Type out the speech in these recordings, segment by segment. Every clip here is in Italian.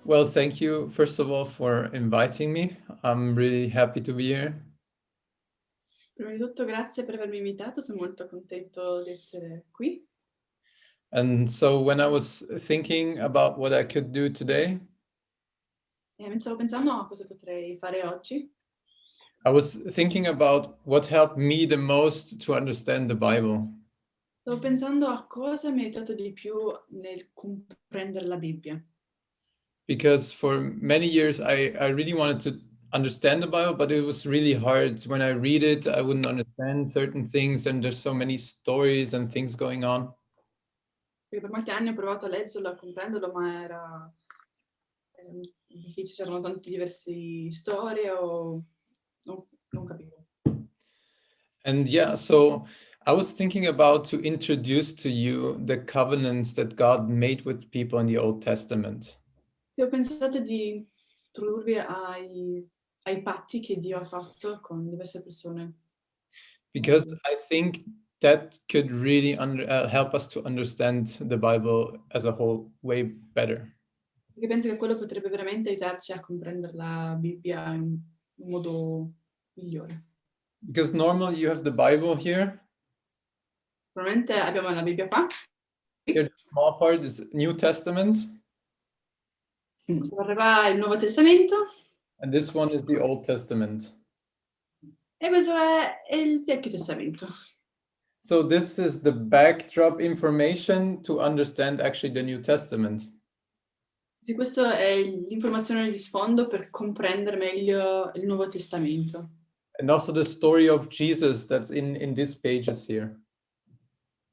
Well, thank you, first of all, for inviting me. I'm really happy to be here. Prima di tutto, grazie per avermi invitato, sono molto contento di essere qui. And so when I was thinking about what I could do today, Stavo pensando a cosa potrei fare oggi. I was thinking about what helped me the most to understand the Bible. Stavo pensando a cosa mi ha aiutato di più nel comprendere la Bibbia. Because for many years I really wanted to understand the Bible, but it was really hard. When I read it, I wouldn't understand certain things, and there's so many stories and things going on. Perché per molti anni ho provato a leggerlo, a comprenderlo, ma era difficile, c'erano tante diverse storie o non capivo. And yeah, so I was thinking about to introduce to you the covenants that God made with people in the Old Testament. E ho pensato di introdurvi ai patti che Dio ha fatto con diverse persone. Because I think that could really help us to understand the Bible as a whole way better. Perché penso che quello potrebbe veramente aiutarci a comprendere la Bibbia in un modo migliore. Because normally you have the Bible here. Probabilmente abbiamo la Bibbia qua. Here the small part is New Testament. Questo arriva il Nuovo Testamento. And this one is the Old Testament. E questo è il Vecchio Testamento. So this is the backdrop information to understand actually the New Testament. E questa è l'informazione di sfondo per comprendere meglio il Nuovo Testamento. And also the story of Jesus that's in these pages here.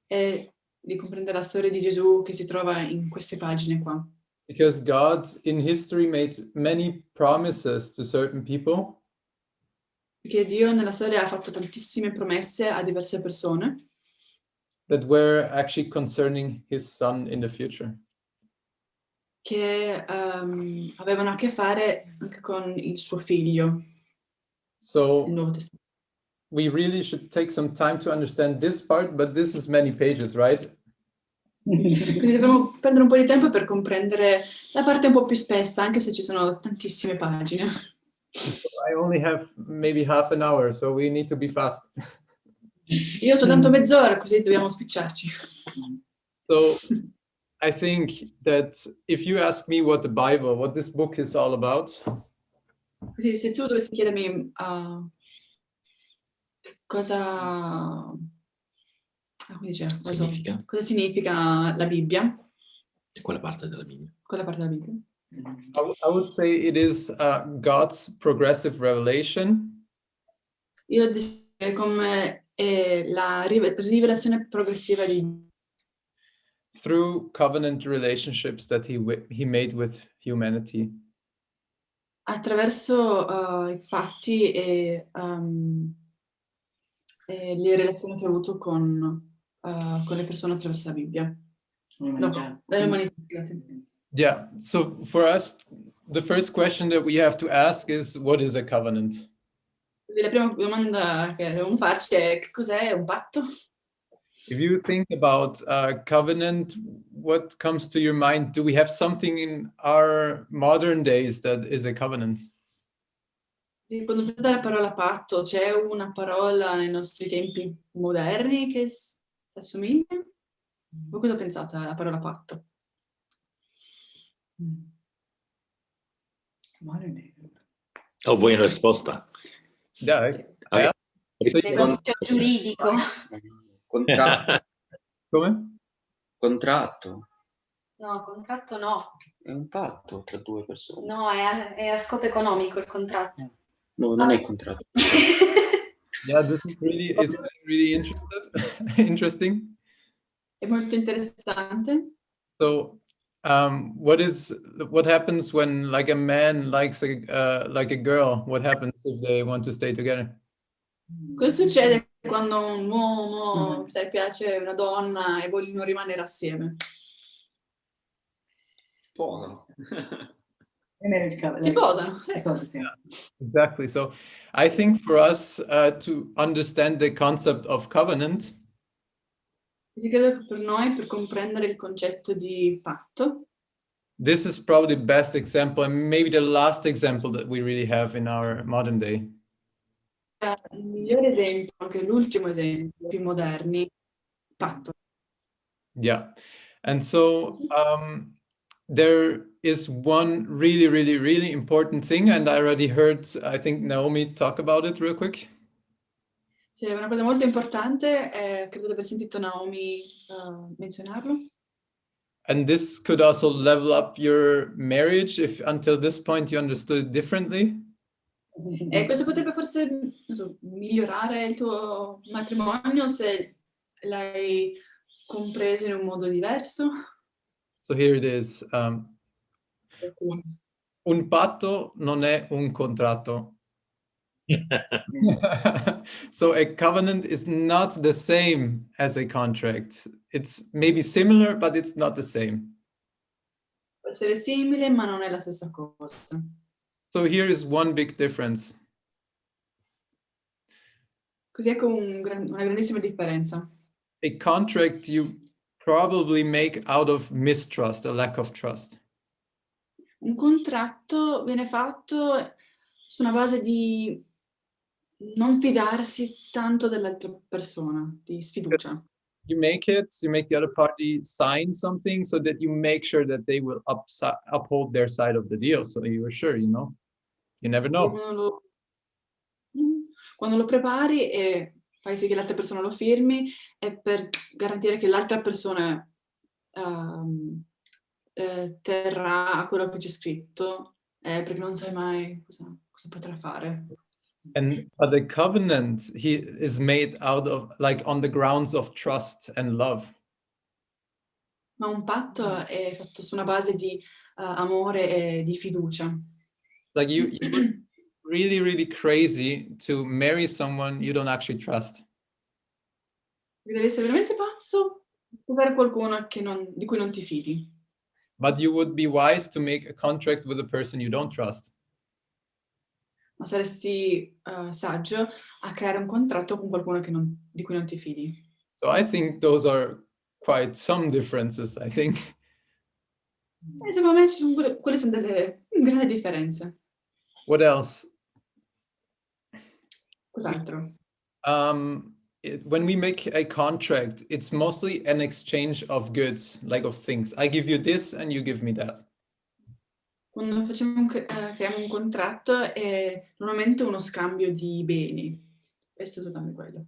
E di comprendere la storia di Gesù che si trova in queste pagine qua. Because God in history made many promises to certain people. Perché Dio nella storia ha fatto tantissime promesse a diverse persone. That were actually concerning his son in the future. Che avevano a che fare anche con il suo figlio. So Il Nuovo Testamento. we really should take some time to understand this part, but this is many pages, right? Quindi dobbiamo prendere un po' di tempo per comprendere la parte un po' più spessa, anche se ci sono tantissime pagine. I only have maybe half an hour, so we need to be fast. Io ho soltanto mezz'ora, così dobbiamo spicciarci. So I think that if you ask me what this book is all about, Così, se tu dovessi chiedermi cosa significa la Bibbia? Quella parte della Bibbia. Quella parte della Bibbia. I would say it is God's progressive revelation. Io definirei come la rivelazione progressiva di through covenant relationships that he made with humanity. Attraverso i patti e le relazioni che ha avuto con le persone attraverso la Bibbia. L'umanità. Yeah, so for us, the first question that we have to ask is, what is a covenant? La prima domanda che dobbiamo farci è: che cos'è un patto? If you think about covenant, what comes to your mind? Do we have something in our modern days that is a covenant? Sì, quando pensate alla parola patto, c'è una parola nei nostri tempi moderni che si assomiglia? Voi cosa pensate alla parola patto? Oh, vuoi una risposta? Yeah. Okay. Negozio giuridico. Contratto. Come? Contratto. No, contratto no. È un patto tra due persone. No, è a scopo economico il contratto. No, non è contratto. Yeah, this is really interesting. È molto interessante. So, what happens when like a man likes a girl? What happens if they want to stay together? Cosa succede quando un uomo ti piace una donna e vogliono rimanere assieme? Sposano. Si sposano. Yeah, exactly. So I think for us to understand the concept of covenant, Quindi credo che per noi, per comprendere il concetto di patto, this is probably the best example and maybe the last example that we really have in our modern day. Il migliore esempio, anche l'ultimo esempio, più moderni, patto. Yeah. And so there is one really, really, really important thing, and I already heard, I think, Naomi talk about it real quick. C'è una cosa molto importante, credo di aver sentito Naomi menzionarlo. And this could also level up your marriage if until this point you understood it differently. E questo potrebbe forse, non so, migliorare il tuo matrimonio se l'hai compreso in un modo diverso. So here it is. Un patto non è un contratto. So a covenant is not the same as a contract. It's maybe similar, but it's not the same. Può essere simile, ma non è la stessa cosa. So here is one big difference. Così ecco una grandissima differenza. A contract you probably make out of mistrust, a lack of trust. Un contratto viene fatto su una base di non fidarsi tanto dell'altra persona, di sfiducia. You make the other party sign something so that you make sure that they will uphold their side of the deal. So you are sure, you know, you never know. Quando lo prepari e fai sì che l'altra persona lo firmi, è per garantire che l'altra persona terrà a quello che c'è scritto, perché non sai mai cosa potrà fare. And the covenant is made out of, like, on the grounds of trust and love. Ma un patto è fatto su una base di amore e di fiducia. Like you really, really crazy to marry someone you don't actually trust. Devi essere veramente pazzo per qualcuno di cui non ti fidi. But you would be wise to make a contract with a person you don't trust. Ma saresti saggio a creare un contratto con qualcuno di cui non ti fidi. So I think those are quite some differences, I think. Secondo me quelle sono delle grandi differenze. What else? Cos'altro? When we make a contract, it's mostly an exchange of goods, like of things. I give you this and you give me that. Quando creiamo un contratto è normalmente uno scambio di beni. Questo è soltanto quello.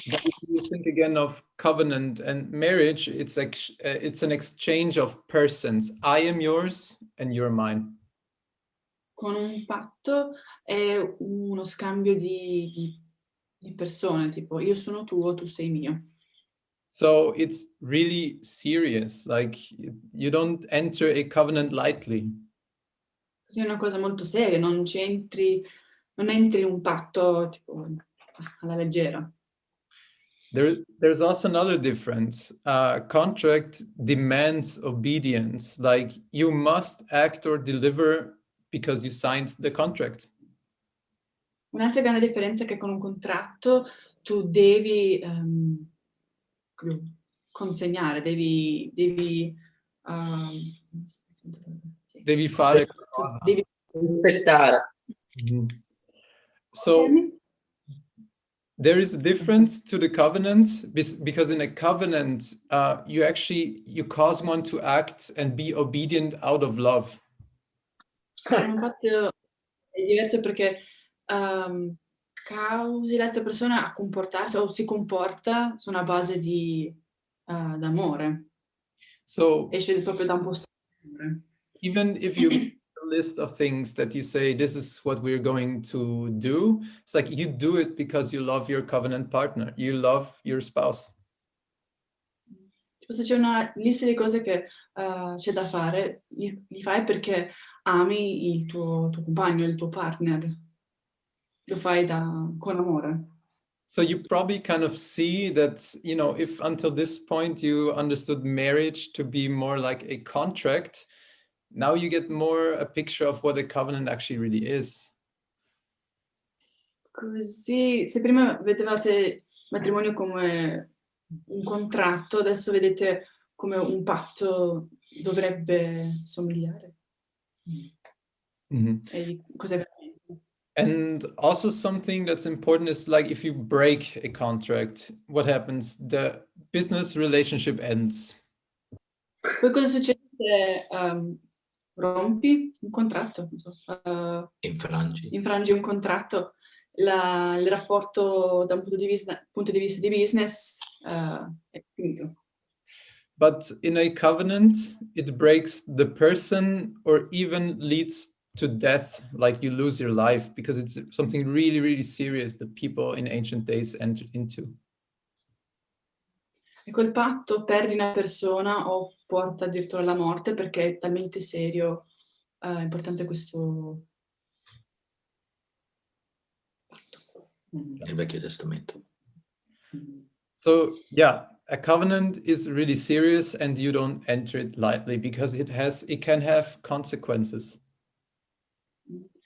But if you think again of covenant and marriage, it's an exchange of persons. I am yours and you're mine. Con un patto è uno scambio di persone, tipo io sono tuo, tu sei mio. So it's really serious. Like you don't enter a covenant lightly. Così è una cosa molto seria, non entri in un patto tipo alla leggera. There's also another difference. Contract demands obedience. Like you must act or deliver because you signed the contract. Un'altra grande differenza è che con un contratto tu devi consegnare, devi fare. Devi rispettare. So there is a difference to the covenant because in a covenant, you cause one to act and be obedient out of love. Un patto è diverso perché causi l'altra persona a comportarsi o si comporta su una base d'amore. So esce proprio da un posto d'amore. Even if you make a list of things that you say, this is what we're going to do, it's like you do it because you love your covenant partner, you love your spouse. Tipo se c'è una lista di cose che c'è da fare, li fai perché ami il tuo compagno, il tuo partner. Lo fai con amore. So you probably kind of see that, you know, if until this point you understood marriage to be more like a contract, now you get more a picture of what a covenant actually really is. Così, se prima vedevate il matrimonio come un contratto, adesso vedete come un patto dovrebbe somigliare. Mhm. E di cos'è veramente. And also something that's important is like if you break a contract, what happens? The business relationship ends. Poi cosa succede se rompi un contratto? Non so, Infrangi. infrangi un contratto, il rapporto da un punto di vista di business è finito. But in a covenant, it breaks the person or even leads to death, like you lose your life, because it's something really, really serious that people in ancient days entered into. E col patto perdi una persona o porta addirittura alla morte perché è talmente serio, importante questo patto. Nel Vecchio Testamento. So yeah, a covenant is really serious and you don't enter it lightly because it can have consequences.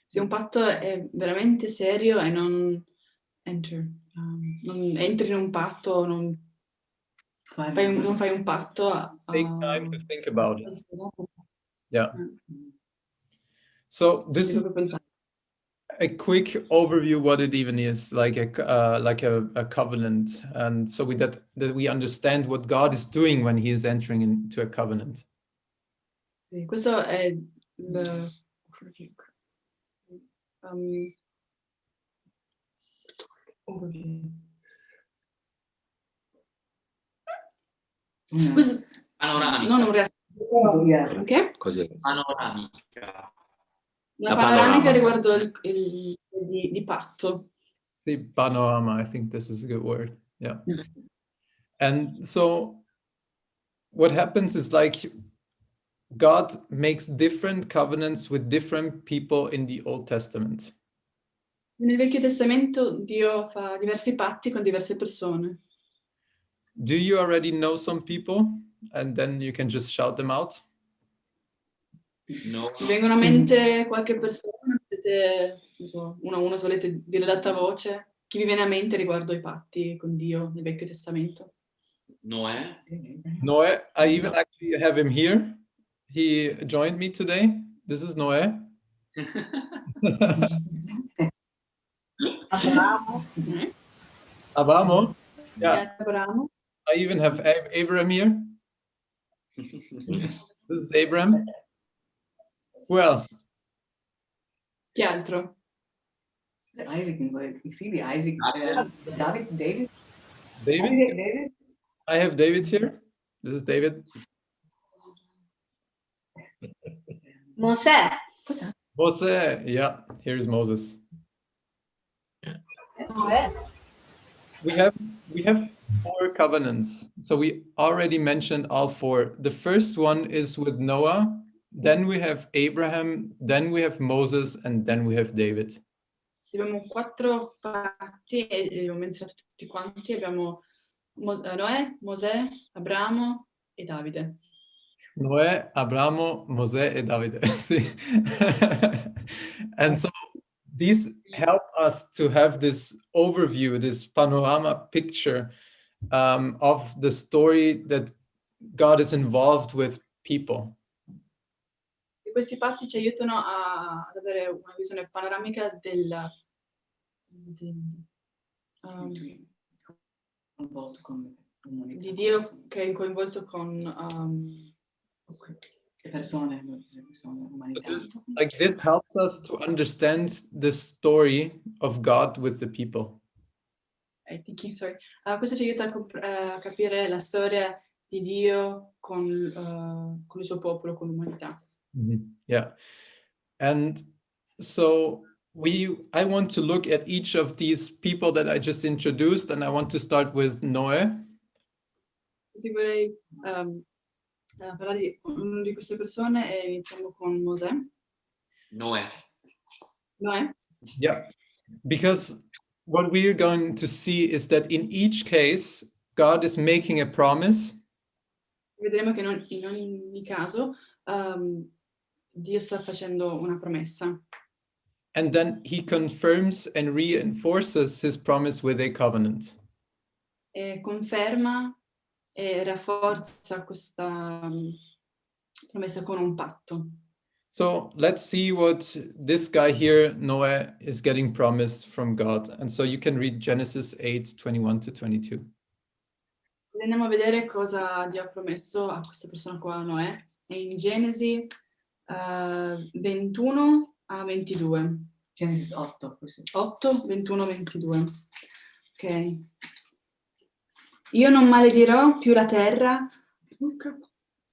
Se un patto è veramente serio e non entri in un patto, non fai un patto. Take time to think about it. Yeah. So this is a quick overview what it even is, like a covenant, and so that we understand what God is doing when He is entering into a covenant. Questo è il overview. Questo, Panoramica. non un riassunto. Ok? Cos'è? Panoramica. La La panoramica panoramica. riguardo di patto. See, panorama, I think this is a good word. Yeah. And so what happens is like God makes different covenants with different people in the Old Testament. Nel Vecchio Testamento Dio fa diversi patti con diverse persone. Do you already know some people? And then you can just shout them out. No. Mi vengono a mente qualche persona, potete, non so, uno a uno, se volete dire ad alta voce, chi vi viene a mente riguardo i patti con Dio nel Vecchio Testamento? Noè. Noé, I even actually have him here. He joined me today. This is Noé. Abramo. Abramo. Yeah, Abramo. I even have Abraham here. This is Abraham. Who else? Chi altro? Isaac, i figli Isaac, David? David? I have David here. This is David. Mosè. Mosè. Yeah, here's Moses. We have 4 covenants. So we already mentioned all 4. The first one is with Noah, then we have Abraham, then we have Moses, and then we have David. Abbiamo 4 patti e li ho menzionati tutti quanti. Abbiamo Noè, Mosè, Abramo e Davide. Noè, Abramo, Mosè e Davide. And so these help us to have this overview, this panorama picture of the story that God is involved with people. E questi patti ci aiutano ad avere una visione panoramica di Dio che è coinvolto con le persone, l'umanità. This helps us to understand the story of God with the people. Questo ci aiuta a capire la storia di Dio con il suo popolo, con l'umanità. Yeah. And so I want to look at each of these people that I just introduced, and I want to start with Noè. Così vorrei parlare di una di queste persone e iniziamo con Mosè. Noè. Noè? Yeah, because what we're going to see is that in each case, God is making a promise. Vedremo che in ogni caso Dio sta facendo una promessa. And then he confirms and reinforces his promise with a covenant. E conferma e rafforza questa promessa con un patto. So let's see what this guy here, Noah, is getting promised from God. And so you can read Genesis 8, 21 to 22. Andiamo a vedere cosa Dio ha promesso a questa persona qua, Noè. È in Genesi 21 a 22. Genesis 8, così. 8, 21, 22. Ok. Io non maledirò più la terra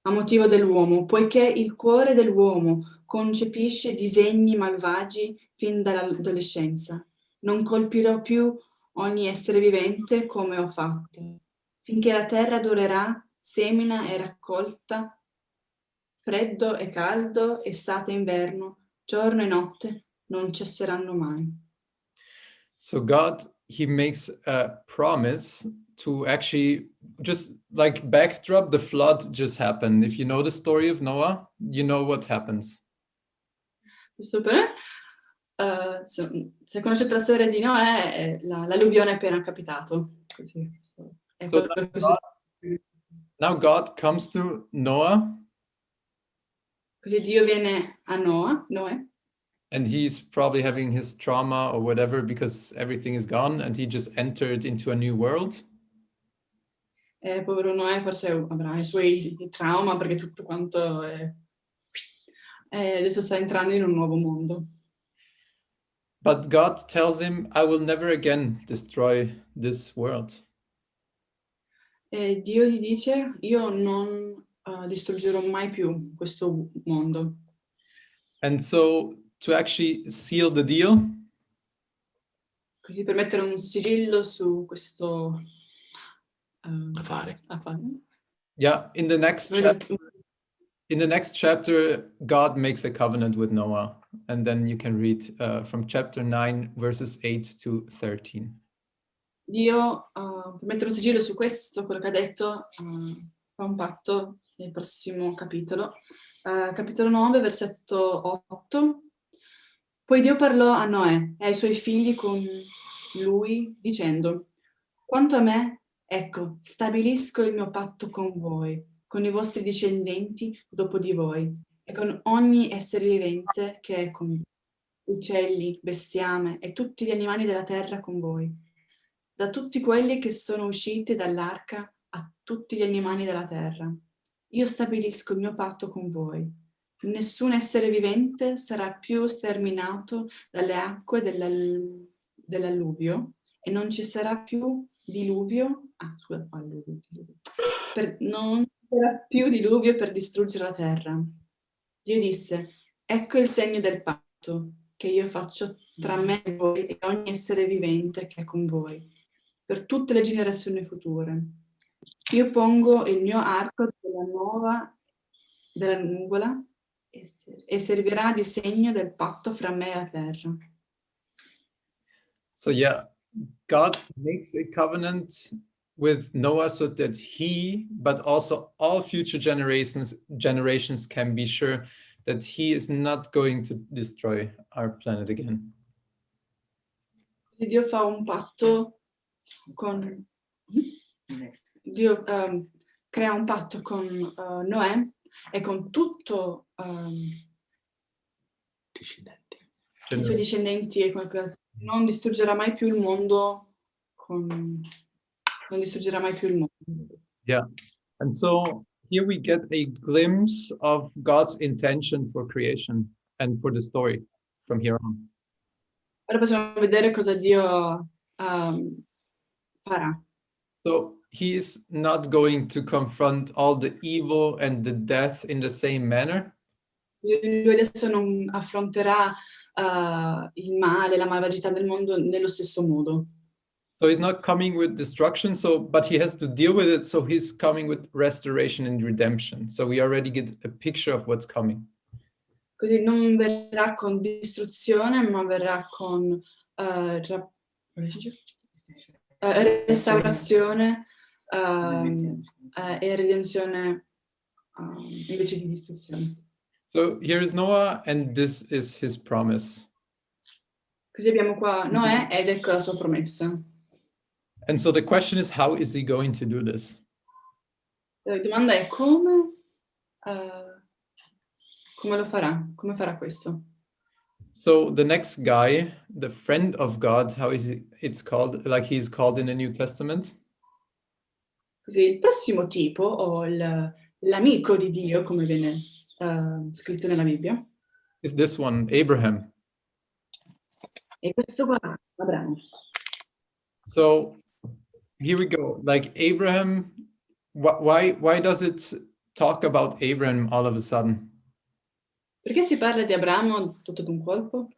a motivo dell'uomo, poiché il cuore dell'uomo concepisce disegni malvagi fin dall'adolescenza. Non colpirò più ogni essere vivente come ho fatto, finché la terra durerà, semina e raccolta, freddo e caldo, estate e inverno, giorno e notte, non cesseranno mai. So God, he makes a promise to actually just like backdrop, the flood just happened. If you know the story of Noah, you know what happens. Giusto per se conoscete la storia di Noè, l'alluvione è appena capitato. Così, è So quello che now God comes to Noah, così Dio viene a Noè, and he's probably having his trauma or whatever because everything is gone and he just entered into a new world. Povero Noè forse avrà i suoi trauma perché tutto quanto adesso sta entrando in un nuovo mondo. But God tells him, I will never again destroy this world. E Dio gli dice, io non distruggerò mai più questo mondo. And so to actually seal the deal, Così per mettere un sigillo su questo Affare. yeah, in the next chapter, God makes a covenant with Noah. And then you can read from chapter 9, verses 8 to 13. Dio, per mettere un sigillo su questo, quello che ha detto, fa un patto nel prossimo capitolo. Capitolo 9, versetto 8. Poi Dio parlò a Noè e ai suoi figli con lui, dicendo: quanto a me, ecco, stabilisco il mio patto con voi, con i vostri discendenti dopo di voi, e con ogni essere vivente che è con voi, uccelli, bestiame e tutti gli animali della terra con voi. Da tutti quelli che sono usciti dall'arca a tutti gli animali della terra. Io stabilisco il mio patto con voi. Nessun essere vivente sarà più sterminato dalle acque dell'alluvio e non ci sarà più diluvio. Non ci sarà più diluvio per distruggere la terra. Dio disse: ecco il segno del patto che io faccio tra me e voi e ogni essere vivente che è con voi, per tutte le generazioni future. Io pongo il mio arco della nuvola e servirà di segno del patto fra me e la terra. So yeah, God makes a covenant with Noah so that he, but also all future generations can be sure that he is not going to destroy our planet again. Così Dio fa un patto con... Dio crea un patto con Noè e con tutto i suoi discendenti e non distruggerà mai più il mondo non distruggerà mai più il mondo. Yeah. And so here we get a glimpse of God's intention for creation and for the story from here on. Ora possiamo vedere cosa Dio farà. So he's not going to confront all the evil and the death in the same manner. Lui adesso non affronterà il male, la malvagità del mondo nello stesso modo. So he's not coming with destruction, but he has to deal with it. So he's coming with restoration and redemption. So we already get a picture of what's coming. Così non verrà con distruzione, ma verrà con restaurazione e redenzione invece di distruzione. So here is Noah, and this is his promise. Così abbiamo qua Noè ed ecco la sua promessa. And so the question is, how is he going to do this? La domanda è come come lo farà? Come farà questo? So the next guy, the friend of God, how is it's called, like he's called in the New Testament, Così il prossimo tipo, o l'amico di Dio, come viene scritto nella Bibbia, is this one, Abraham. è questo qua, Abramo. So here we go. Like Abraham, why does it talk about Abraham all of a sudden? Perché si parla di Abramo tutto d'un colpo?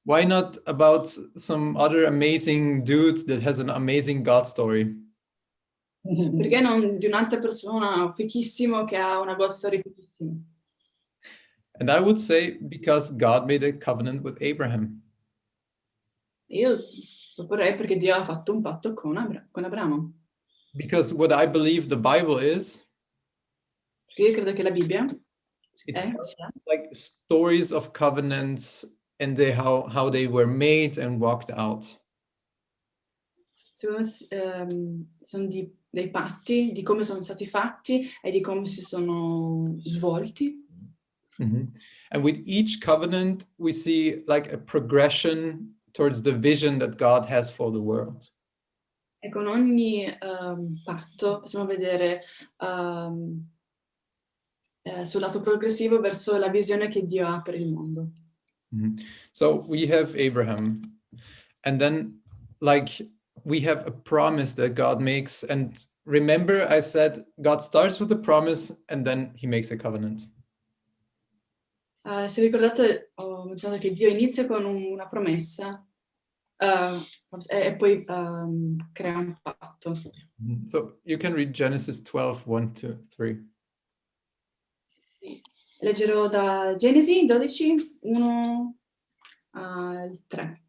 Why not about some other amazing dude that has an amazing God story? Perché non di un'altra persona fichissimo che ha una God story fichissima? And I would say because God made a covenant with Abraham. Io proporrei perché Dio ha fatto un patto con Abramo. Because what I believe the Bible is, Perché io credo che la Bibbia it è tells like stories of covenants and how they were made and walked out. sono dei patti, di come sono stati fatti e di come si sono svolti. Mm-hmm. And with each covenant, we see like a progression towards the vision that God has for the world. E con ogni patto possiamo vedere sul lato progressivo verso la visione che Dio ha per il mondo. Mm-hmm. So we have Abraham, and then like we have a promise that God makes. And remember, I said God starts with a promise and then he makes a covenant. Se ricordate, ho menzionato che Dio inizia con una promessa e poi crea un patto. So you can read Genesis 12, 1 to 3. Leggerò da Genesi 12, 1 al 3.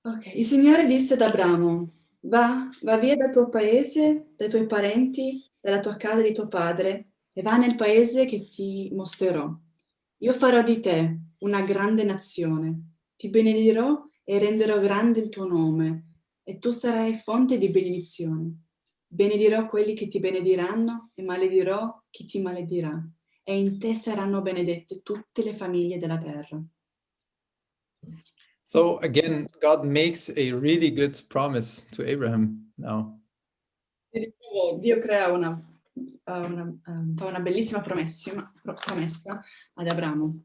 Ok, il Signore disse ad Abramo, va via dal tuo paese, dai tuoi parenti, dalla tua casa di tuo padre, e va nel paese che ti mostrerò. Io farò di te una grande nazione, ti benedirò e renderò grande il tuo nome, e tu sarai fonte di benedizione. Benedirò quelli che ti benediranno e maledirò chi ti maledirà, e in te saranno benedette tutte le famiglie della terra. So again, God makes a really good promise to Abraham now. Dio crea fa una bellissima promessa ad Abramo.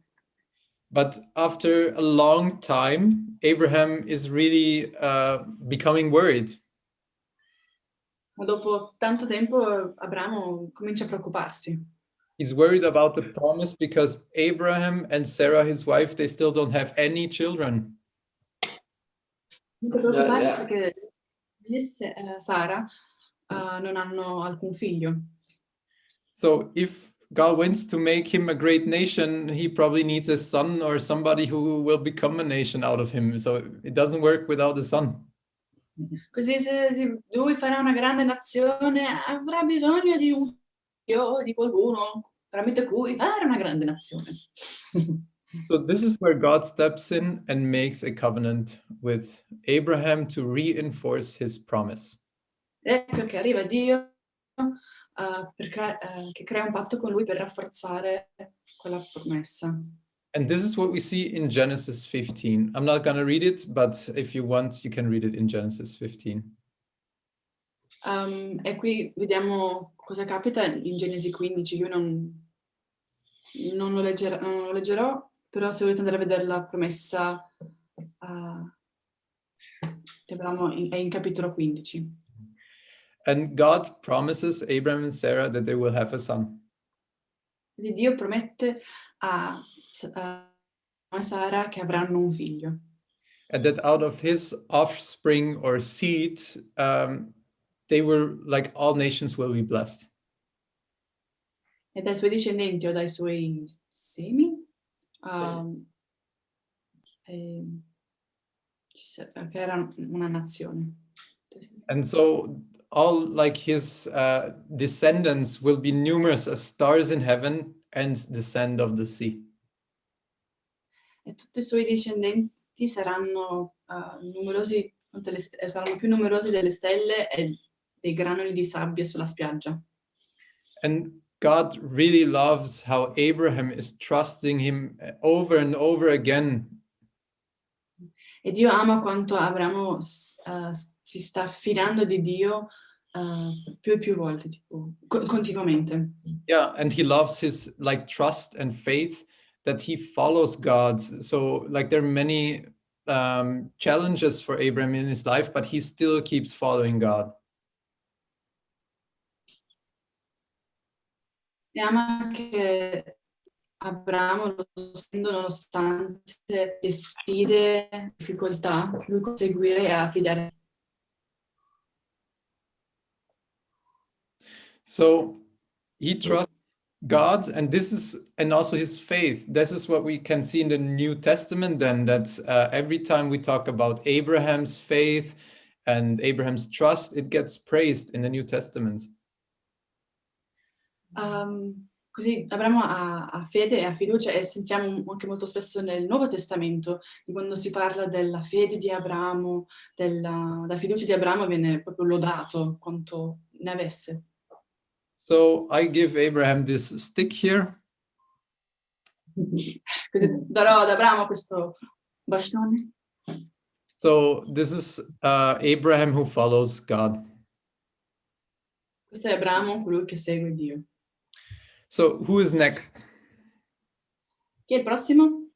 But after a long time, Abraham is really becoming worried. Ma dopo tanto tempo Abramo comincia a preoccuparsi. He's worried about the promise because Abraham and Sarah, his wife, they still don't have any children. Comincia a preoccuparsi perché Sara non hanno alcun figlio. So if God wants to make him a great nation, he probably needs a son or somebody who will become a nation out of him. So it doesn't work without a son. Così se lui farà una grande nazione, avrà bisogno di un figlio o di qualcuno tramite cui fare una grande nazione. So this is where God steps in and makes a covenant with Abraham to reinforce his promise. Ecco che arriva Dio che crea un patto con lui per rafforzare quella promessa. And this is what we see in Genesis 15. I'm not going to read it, but if you want, you can read it in Genesis 15. E qui vediamo cosa capita in Genesi 15. Io non lo leggerò, però se volete andare a vedere la promessa, è in capitolo 15. And God promises Abraham and Sarah that they will have a son. Quindi Dio promette a Sara che avranno un figlio. And that out of his offspring or seed, they were like all nations will be blessed. E dai suoi discendenti o dai suoi semi che era una nazione. And so all like his descendants will be numerous as stars in heaven and the sand of the sea. E tutti i suoi discendenti saranno numerosi, saranno più numerosi delle stelle e dei granuli di sabbia sulla spiaggia. And God really loves how Abraham is trusting him over and over again. E Dio ama quanto Abramo si sta fidando di Dio più e più volte, tipo, continuamente. Yeah, and he loves his like trust and faith that he follows God. So like there are many challenges for Abraham in his life, but he still keeps following God. E ama che Abramo, nonostante le sfide, difficoltà, lui conseguire e affidare. So he trusts God, and also his faith. This is what we can see in the New Testament then, that every time we talk about Abraham's faith and Abraham's trust, it gets praised in the New Testament. Così Abramo ha fede e ha fiducia, e sentiamo anche molto spesso nel Nuovo Testamento, di quando si parla della fede di Abramo, della fiducia di Abramo, viene proprio lodato quanto ne avesse. So I give Abraham this stick here. Così darò ad Abramo questo bastone. So this is Abraham who follows God. Questo è Abramo, colui che segue Dio. So who is next? Chi è il prossimo?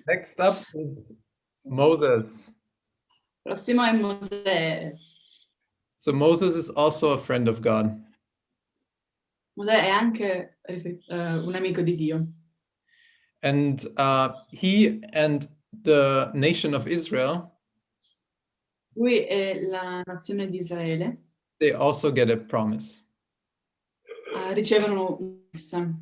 Next up is Moses. Il prossimo è Mosè. So Moses is also a friend of God. Mosè è anche un amico di Dio. And he and the nation of Israel, Lui e la nazione di Israele they also get a promise. ricevono una promessa.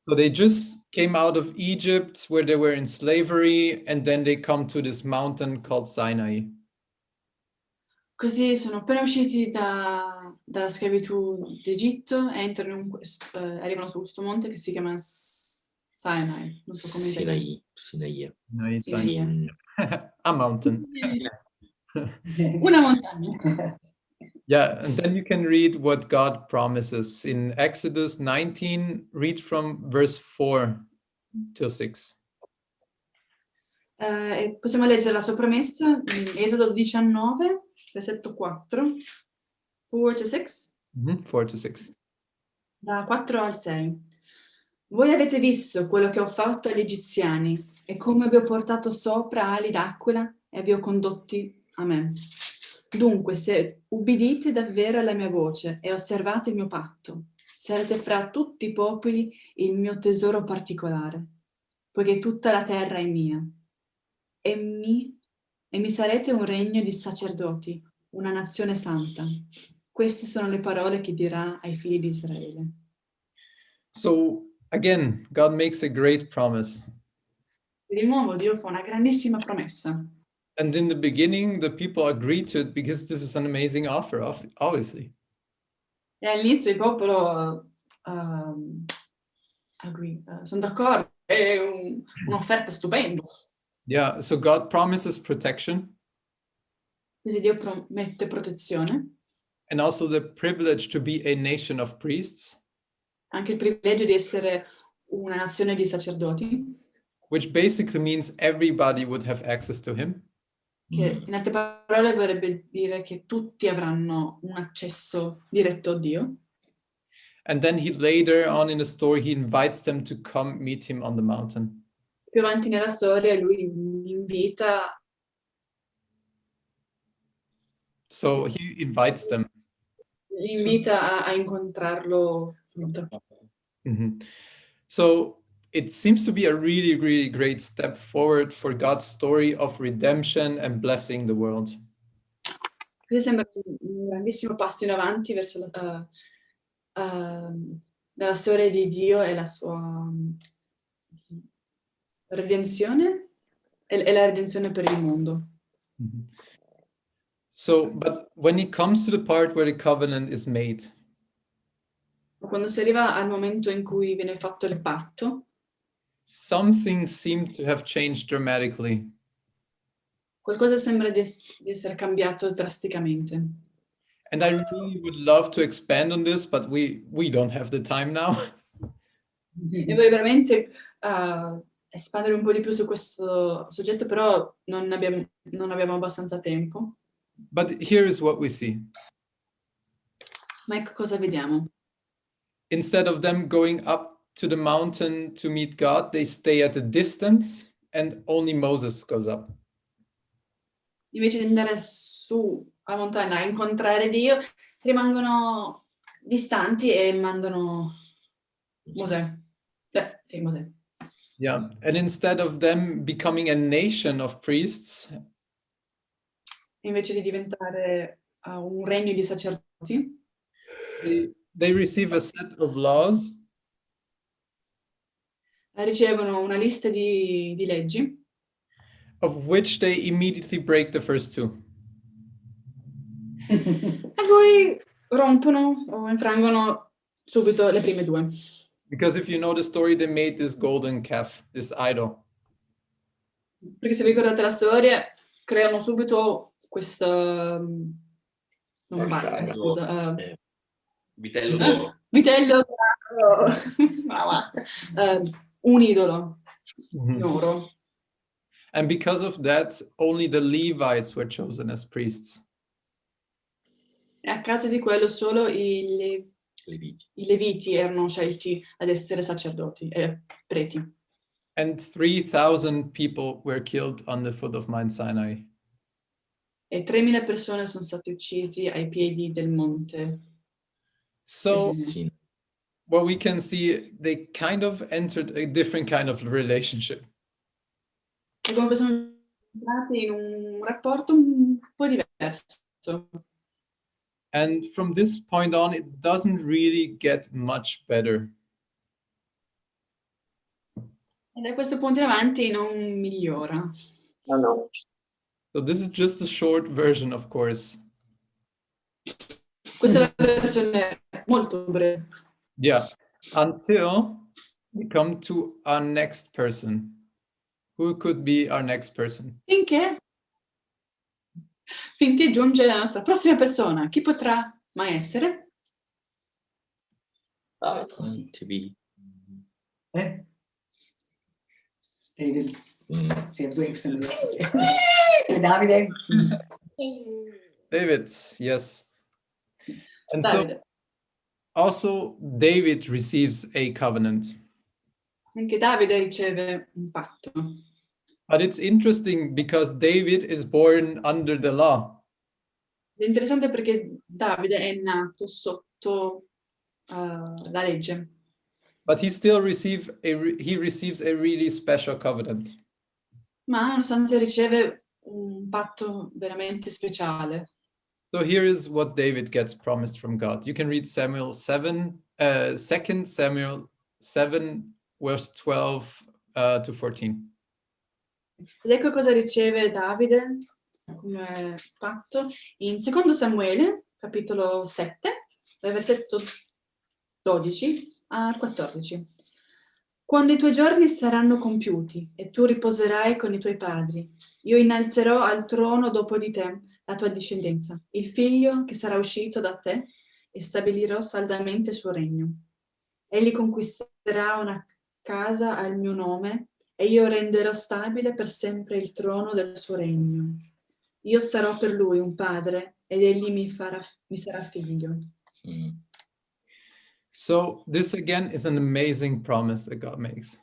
So they just came out of Egypt where they were in slavery, and then they come to this mountain called Sinai. Così sono appena usciti dalla schiavitù d'Egitto e arrivano su questo monte che si chiama Sinai. Non so come Sinai. A mountain. Una montagna. Yeah, and then you can read what God promises. In Exodus 19, read from verse 4 till 6. Possiamo leggere la sua promessa in Esodo 19, versetto 4. 4 to 6? 4 to 6. Da 4 al 6. Voi avete visto quello che ho fatto agli egiziani e come vi ho portato sopra ali d'aquila e vi ho condotti a me. Dunque, se ubbidite davvero alla mia voce e osservate il mio patto, sarete fra tutti i popoli il mio tesoro particolare, poiché tutta la terra è mia. E mi sarete un regno di sacerdoti, una nazione santa. Queste sono le parole che dirà ai figli di Israele. So again, God makes a great promise. Di nuovo Dio fa una grandissima promessa. And in the beginning, the people agreed to it because this is an amazing offer, obviously. E all'inizio il popolo sono d'accordo, è un'offerta stupenda. Yeah, so God promises protection. Così Dio promette protezione. And also the privilege to be a nation of priests. Anche il privilegio di essere una nazione di sacerdoti. Which basically means everybody would have access to him. Che in altre parole vorrebbe dire che tutti avranno un accesso diretto a Dio. And then he later on in the story, he invites them to come meet him on the mountain. Più avanti nella storia lui invita. So he invites them. Invita a incontrarlo. Mm-hmm. So it seems to be a really, really great step forward for God's story of redemption and blessing the world. Questo sembra un grandissimo passo in avanti verso la storia di Dio e la sua redenzione e la redenzione per il mondo. Mm-hmm. So, but when it comes to the part where the covenant is made, quando si arriva al momento in cui viene fatto il patto, some things seem to have changed dramatically. qualcosa sembra di essere cambiato drasticamente. And I really would love to expand on this, but we don't have the time now. E vorrei veramente espandere un po' di più su questo soggetto, però non abbiamo abbastanza tempo. But here is what we see. Ma ecco cosa vediamo. Instead of them going up to the mountain to meet God, they stay at a distance and only Moses goes up. Invece di andare su a montagna a incontrare Dio, rimangono distanti e mandano Mosè. Sì, Mosè. Yeah, and instead of them becoming a nation of priests, Invece di diventare un regno di sacerdoti, they receive a set of laws ricevono una lista di leggi, of which they immediately break the first two. e poi rompono o infrangono subito le prime due. Because if you know the story, they made this golden calf, this idol. Perché se vi ricordate la storia, creano subito questa... non barca, scusa. Vitello d'oro. Vitello d'oro. Un idolo in oro. And because of that, only the Levites were chosen as priests. E a causa di quello solo i Leviti erano scelti ad essere sacerdoti e preti. And 3,000 people were killed on the foot of Mount Sinai. E 3.000 persone sono state uccise ai piedi del monte. So what we can see, they kind of entered a different kind of relationship. E come siamo entrati in un rapporto un po' diverso. And from this point on, it doesn't really get much better. E da questo punto in avanti non migliora. No. So this is just a short version, of course. Questa è la versione molto breve. Yeah, until we come to our next person. Who could be our next person? Finché giunge la nostra prossima persona. Chi potrà mai essere? To be. David. Sì, Davide. David, yes. And Davide. so also David receives a covenant. Anche Davide riceve un patto. But it's interesting because David is born under the law. È interessante perché Davide è nato sotto la legge. But he still receives a really special covenant. Ma nonostante riceve un patto veramente speciale. So here is what David gets promised from God. You can read Samuel 7, 2 Samuel 7, verse 12 to 14. Ed ecco cosa riceve Davide come patto in 2 Samuele, capitolo 7, dal versetto 12 al 14. Quando i tuoi giorni saranno compiuti e tu riposerai con i tuoi padri, io innalzerò al trono dopo di te la tua discendenza, il figlio che sarà uscito da te, e stabilirò saldamente il suo regno. Egli conquisterà una casa al mio nome e io renderò stabile per sempre il trono del suo regno. Io sarò per lui un padre ed egli mi sarà figlio. So this again is an amazing promise that God makes.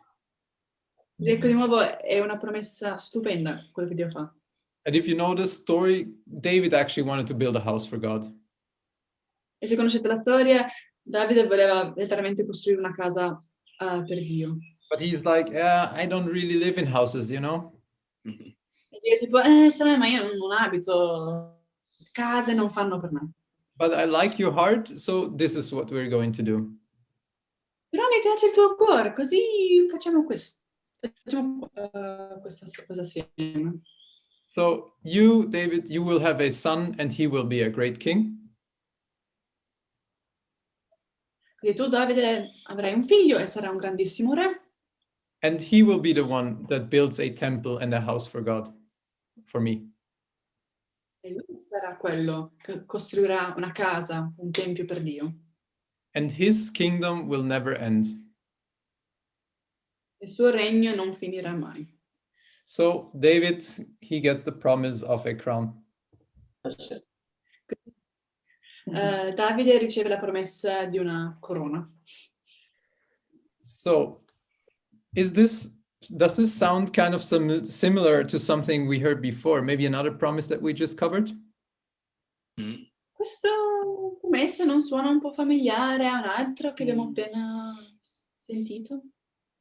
Ecco, di nuovo è una promessa stupenda quello che Dio fa. And if you know the story, David actually wanted to build a house for God. E se conoscete la storia, Davide voleva letteralmente costruire una casa per Dio. But he's like, yeah, I don't really live in houses, you know? E Dio tipo, sai, ma io non abito, case non fanno per me. But I like your heart, so this is what we're going to do. Però mi piace il tuo cuore, così facciamo questo. Facciamo questa cosa assieme. So you, David, you will have a son and he will be a great king. Quindi tu, Davide, avrai un figlio e sarà un grandissimo re. And he will be the one that builds a temple and a house for God. for me. E lui sarà quello che costruirà una casa, un tempio per Dio. And his kingdom will never end. Il suo regno non finirà mai. So David, he gets the promise of a crown. Davide riceve la promessa di una corona. So does this sound kind of similar to something we heard before? Maybe another promise that we just covered? Questo promessa non suona un po' familiare a un altro che abbiamo appena sentito?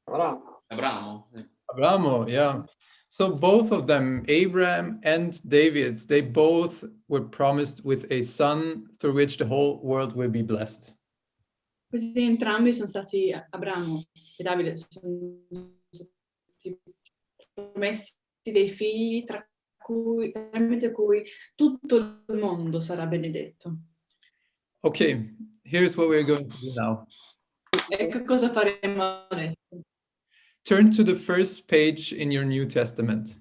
Abramo. Abramo, yeah. So both of them, Abraham and David, they both were promised with a son through which the whole world will be blessed. Questi entrambi sono stati, Abramo e Davide, sono stati promessi dei figli tramite cui tutto il mondo sarà benedetto. Okay, here's what we're going to do now. Ecco cosa faremo adesso. Turn to the first page in your New Testament.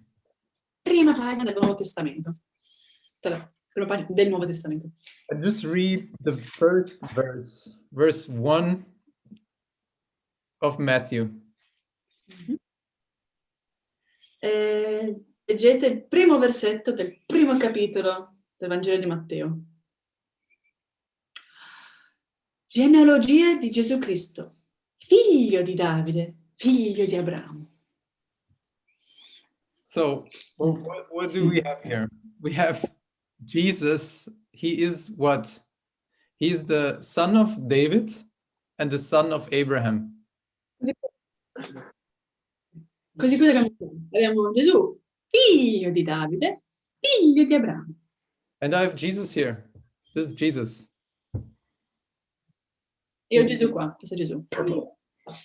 Prima pagina del Nuovo Testamento. Prima pagina del Nuovo Testamento. And just read the first verse 1 of Matthew. Leggete il primo versetto del primo capitolo del Vangelo di Matteo. Genealogia di Gesù Cristo, figlio di Davide, figlio di Abramo. So what do we have here? We have Jesus. He is what? He's the son of David and the son of Abraham. Così cosa abbiamo Gesù, figlio di Davide, figlio di Abramo. And I have Jesus here. This is Jesus. Io ho Gesù qua, questo è Gesù.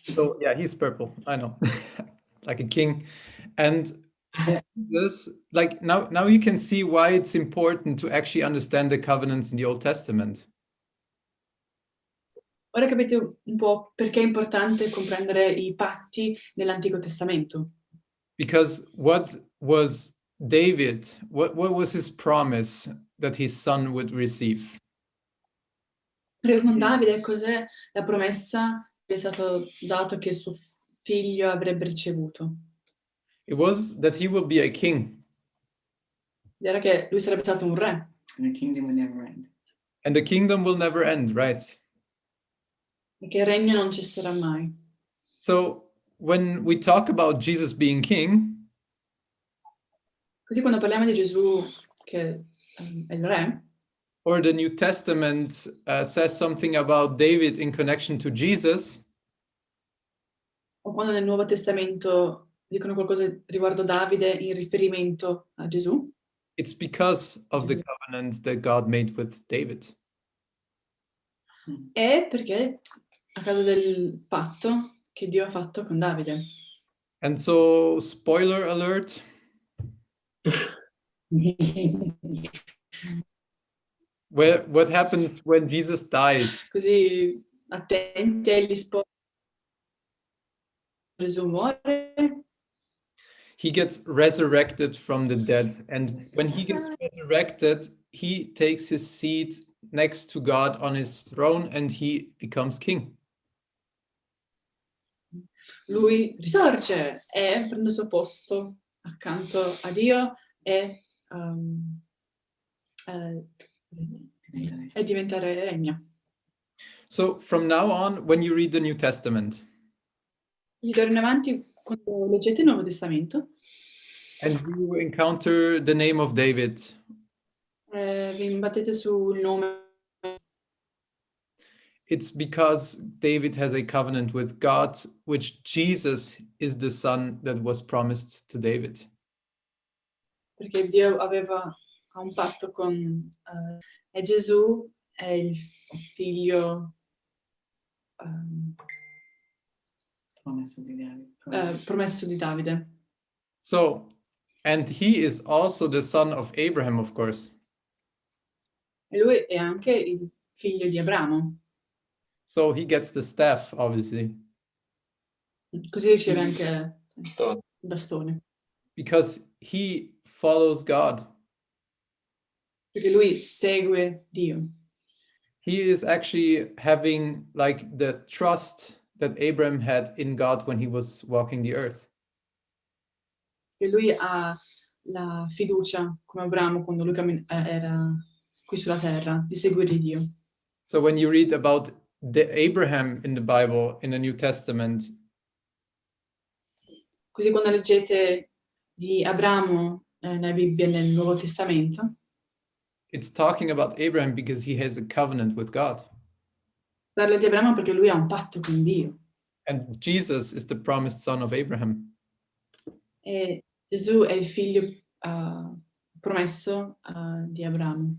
So yeah, he's purple. I know, like a king. And this, like now you can see why it's important to actually understand the covenants in the Old Testament. Ora capite un po' perché è importante comprendere i patti nell'Antico Testamento. Because what was David? What was his promise that his son would receive? Perché con Davide cos'è la promessa che è stato dato che suo figlio avrebbe ricevuto? It was that he will be a king. Era che lui sarebbe stato un re. And the kingdom will never end. And the kingdom will never end, right? E che il regno non cesserà mai. So when we talk about Jesus being king, Così quando parliamo di Gesù che è il re, or the New Testament says something about David in connection to Jesus, o quando nel Nuovo Testamento dicono qualcosa riguardo Davide in riferimento a Gesù, it's because of the covenant that God made with David. è perché a causa del patto che Dio ha fatto con Davide. And so, spoiler alert, what happens when Jesus dies? Così attenti agli spoiler. Gesù muore, He gets resurrected from the dead. And when he gets resurrected, he takes his seat next to God on his throne and he becomes king. lui risorge e prende il suo posto accanto a Dio e diventare regna. So from now on, when you read the New Testament, Di d'ora in avanti, quando leggete il Nuovo Testamento, and you encounter the name of David, vi imbattete sul nome, it's because David has a covenant with God, which Jesus is the son that was promised to David. perché Dio ha un patto con e Gesù è il figlio promesso di Davide. So, and he is also the son of Abraham, of course. E lui è anche il figlio di Abramo. So he gets the staff, obviously. Così riceve anche il bastone. Because he follows God. Perché lui segue Dio. He is actually having like the trust that Abraham had in God when he was walking the earth. Che lui ha la fiducia, come Abramo, quando lui era qui sulla terra, di seguire Dio. So when you read about the Abraham in the Bible, in the New Testament, Così quando leggete di Abramo nella Bibbia, nel Nuovo Testamento, it's talking about Abraham because he has a covenant with God. parla di Abramo perché lui ha un patto con Dio. And Jesus is the promised son of Abraham. E Gesù è il figlio promesso di Abramo.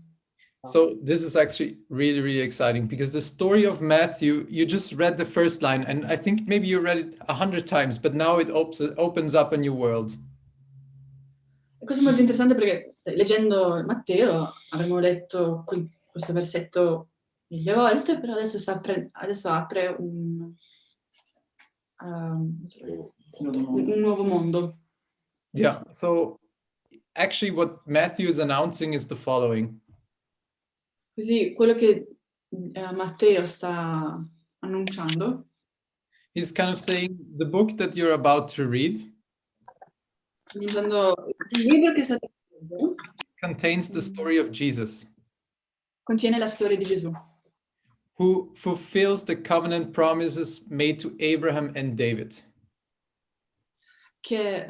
So this is actually really, really exciting because the story of Matthew, you just read the first line, and I think maybe you read it 100 times, but now it opens up a new world. E questo è molto interessante perché leggendo Matteo avremmo letto questo versetto 1000 volte, però adesso apre un nuovo mondo. Yeah, so actually what Matthew is announcing is the following. Così quello che Matteo sta annunciando, He's kind of saying the book that you're about to read annunciando il libro che state leggendo contains the story of Jesus, contiene la storia di Gesù, who fulfills the covenant promises made to Abraham and David. che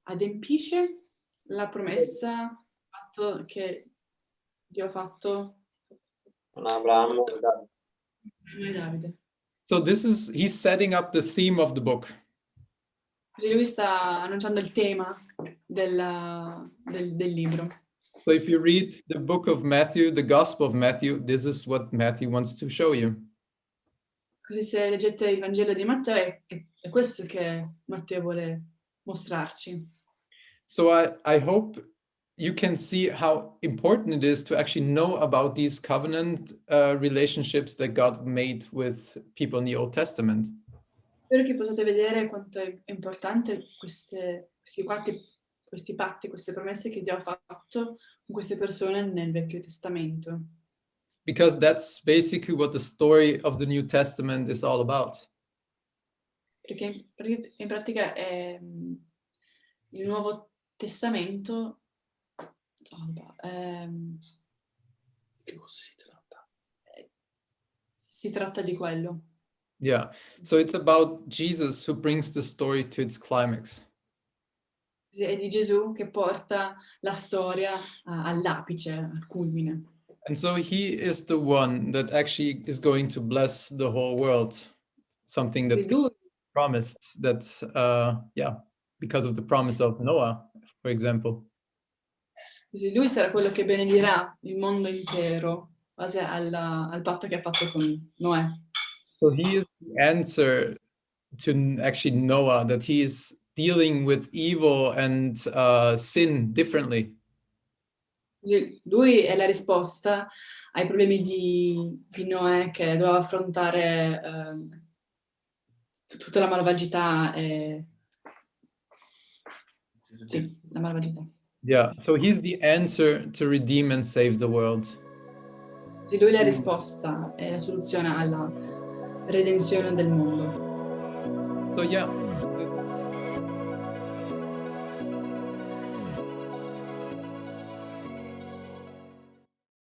adempisce la promessa che Dio ha fatto Con Abramo, a Davide. So he's setting up the theme of the book. Così lui sta annunciando il tema del libro. So if you read the book of Matthew, the Gospel of Matthew, this is what Matthew wants to show you. Così se leggete il Vangelo di Matteo è questo che Matteo vuole mostrarci. So I hope you can see how important it is to actually know about these covenant relationships that God made with people in the Old Testament. Spero che possiate vedere quanto è importante questi patti, queste promesse che Dio ha fatto con queste persone nel Vecchio Testamento. Because that's basically what the story of the New Testament is all about. Perché in pratica il Nuovo Testamento si tratta di quello. Yeah, so it's about Jesus who brings the story to its climax. È di Gesù che porta la storia all'apice, al culmine. And so he is the one that actually is going to bless the whole world. Something that Lui promised that, because of the promise of Noah, for example. Così lui sarà quello che benedirà il mondo intero, in base al patto che ha fatto con Noè. So he is the answer to actually Noah, that he is dealing with evil and sin differently. Così lui è la risposta ai problemi di Noè, che doveva affrontare tutta la malvagità sì, la malvagità. Yeah, so he's the answer to redeem and save the world. Sì, lui è la risposta, è la soluzione alla redenzione del mondo. So yeah,